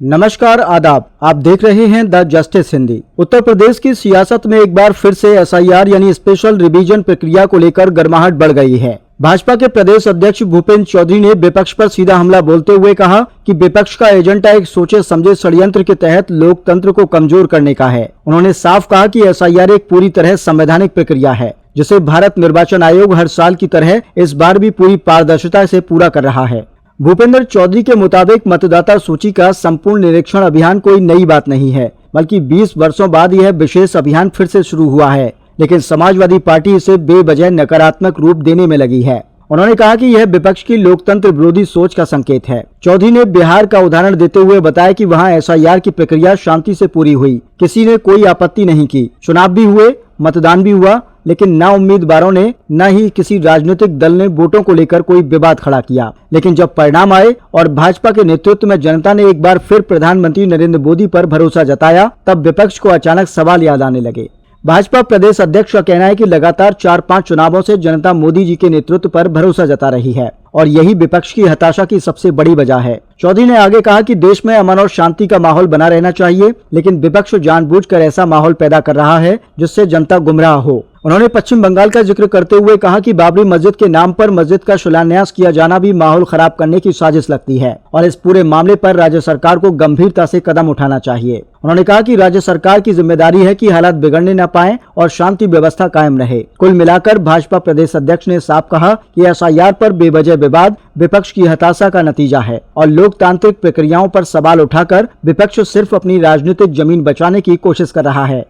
नमस्कार आदाब, आप देख रहे हैं द जस्टिस हिंदी। उत्तर प्रदेश की सियासत में एक बार फिर से एसआईआर यानी स्पेशल रिवीजन प्रक्रिया को लेकर गर्माहट बढ़ गई है। भाजपा के प्रदेश अध्यक्ष भूपेंद्र चौधरी ने विपक्ष पर सीधा हमला बोलते हुए कहा कि विपक्ष का एजेंडा एक सोचे समझे षड्यंत्र के तहत लोकतंत्र को कमजोर करने का है। उन्होंने साफ कहा कि एसआईआर एक पूरी तरह संवैधानिक प्रक्रिया है, जिसे भारत निर्वाचन आयोग हर साल की तरह इस बार भी पूरी पारदर्शिता से पूरा कर रहा है। भूपेंद्र चौधरी के मुताबिक मतदाता सूची का संपूर्ण निरीक्षण अभियान कोई नई बात नहीं है, बल्कि 20 वर्षों बाद यह विशेष अभियान फिर से शुरू हुआ है, लेकिन समाजवादी पार्टी इसे बेवजह नकारात्मक रूप देने में लगी है। उन्होंने कहा कि यह विपक्ष की लोकतंत्र विरोधी सोच का संकेत है। चौधरी ने बिहार का उदाहरण देते हुए बताया कि वहां एसआईआर की प्रक्रिया शांति से पूरी हुई, किसी ने कोई आपत्ति नहीं की। चुनाव भी हुए, मतदान भी हुआ, लेकिन न उम्मीदवारों ने न ही किसी राजनीतिक दल ने वोटों को लेकर कोई विवाद खड़ा किया। लेकिन जब परिणाम आए और भाजपा के नेतृत्व में जनता ने एक बार फिर प्रधानमंत्री नरेंद्र मोदी पर भरोसा जताया, तब विपक्ष को अचानक सवाल याद आने लगे। भाजपा प्रदेश अध्यक्ष का कहना है कि लगातार 4-5 चुनावों से जनता मोदी जी के नेतृत्व पर भरोसा जता रही है और यही विपक्ष की हताशा की सबसे बड़ी वजह है। चौधरी ने आगे कहा कि देश में अमन और शांति का माहौल बना रहना चाहिए, लेकिन विपक्ष जानबूझकर ऐसा माहौल पैदा कर रहा है जिससे जनता गुमराह हो। उन्होंने पश्चिम बंगाल का जिक्र करते हुए कहा कि बाबरी मस्जिद के नाम पर मस्जिद का शिलान्यास किया जाना भी माहौल खराब करने की साजिश लगती है और इस पूरे मामले पर राज्य सरकार को गंभीरता से कदम उठाना चाहिए। उन्होंने कहा कि राज्य सरकार की जिम्मेदारी है कि हालात बिगड़ने न पाएं और शांति व्यवस्था कायम रहे। कुल मिलाकर भाजपा प्रदेश अध्यक्ष ने साफ कहा कि एसआईआर पर बेवजह विवाद विपक्ष की हताशा का नतीजा है और लोकतांत्रिक प्रक्रियाओं पर सवाल उठाकर विपक्ष सिर्फ अपनी राजनीतिक जमीन बचाने की कोशिश कर रहा है।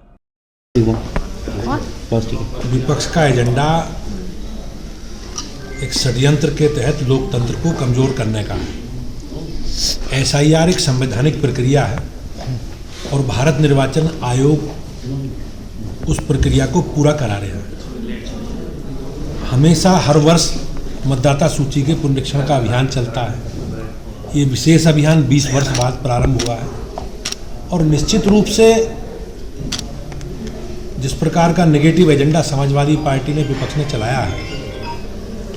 विपक्ष का एजेंडा एक षड्यंत्र के तहत लोकतंत्र को कमजोर करने का है। एसआईआर एक संवैधानिक प्रक्रिया है और भारत निर्वाचन आयोग उस प्रक्रिया को पूरा करा रहा है। हमेशा हर वर्ष मतदाता सूची के पुनरीक्षण का अभियान चलता है। ये विशेष अभियान 20 वर्ष बाद प्रारंभ हुआ है और निश्चित रूप से जिस प्रकार का नेगेटिव एजेंडा समाजवादी पार्टी ने विपक्ष ने चलाया है,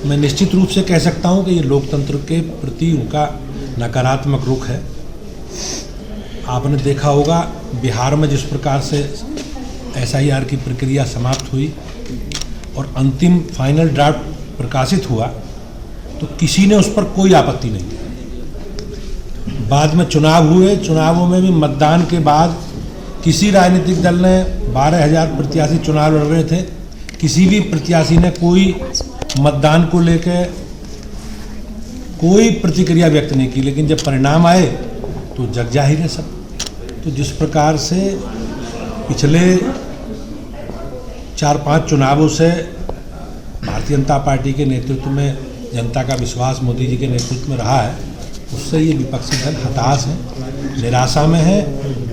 मैं निश्चित रूप से कह सकता हूं कि ये लोकतंत्र के प्रति उनका नकारात्मक रुख है। आपने देखा होगा बिहार में जिस प्रकार से एसआईआर की प्रक्रिया समाप्त हुई और अंतिम फाइनल ड्राफ्ट प्रकाशित हुआ तो किसी ने उस पर कोई आपत्ति नहीं की। बाद में चुनाव हुए, चुनावों में भी मतदान के बाद किसी राजनीतिक दल ने 12,000 प्रत्याशी चुनाव लड़ रहे थे, किसी भी प्रत्याशी ने कोई मतदान को लेकर कोई प्रतिक्रिया व्यक्त नहीं की। लेकिन जब परिणाम आए तो जग जाहिर है सब। तो जिस प्रकार से पिछले 4-5 चुनावों से भारतीय जनता पार्टी के नेतृत्व में जनता का विश्वास मोदी जी के नेतृत्व में रहा है, उससे ये विपक्षी दल हताश है, निराशा में है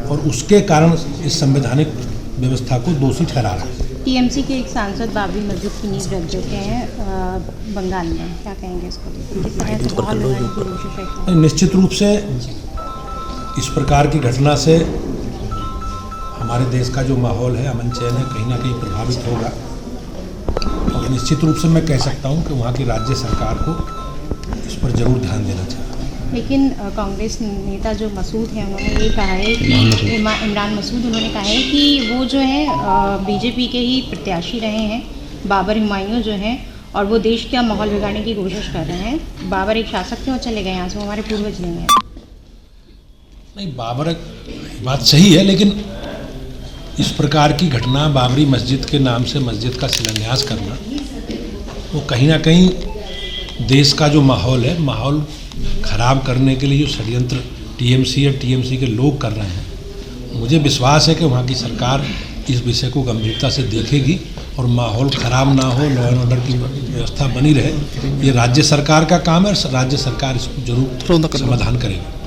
और उसके कारण इस संवैधानिक व्यवस्था को दोषी ठहरा रहा है। टीएमसी के एक सांसद बाबरी मस्जिद की नींव रख चुके हैं बंगाल में, क्या कहेंगे इसको? निश्चित रूप से इस प्रकार की घटना से हमारे देश का जो माहौल है, अमन चैन है, कहीं ना कहीं प्रभावित होगा और निश्चित रूप से मैं कह सकता हूं कि वहां की राज्य सरकार को इस पर जरूर ध्यान देना चाहिए। लेकिन कांग्रेस नेता जो मसूद हैं, उन्होंने ये कहा है कि इमरान मसूद, उन्होंने कहा है कि वो जो है बीजेपी के ही प्रत्याशी रहे हैं, बाबर हुमायूं जो हैं, और वो देश का माहौल बिगाड़ने की कोशिश कर रहे हैं। बाबर एक शासक थे और चले गए यहाँ से, वो हमारे पूर्वज नहीं हैं। नहीं, बाबर बात सही है, लेकिन इस प्रकार की घटना बाबरी मस्जिद के नाम से मस्जिद का शिलान्यास करना, वो कहीं ना कहीं देश का जो माहौल है, माहौल खराब करने के लिए जो षड्यंत्र टीएमसी या टीएमसी के लोग कर रहे हैं, मुझे विश्वास है कि वहाँ की सरकार इस विषय को गंभीरता से देखेगी और माहौल खराब ना हो, लॉ एंड ऑर्डर की व्यवस्था बनी रहे। ये राज्य सरकार का काम है और राज्य सरकार इसको जरूर समाधान करेगी।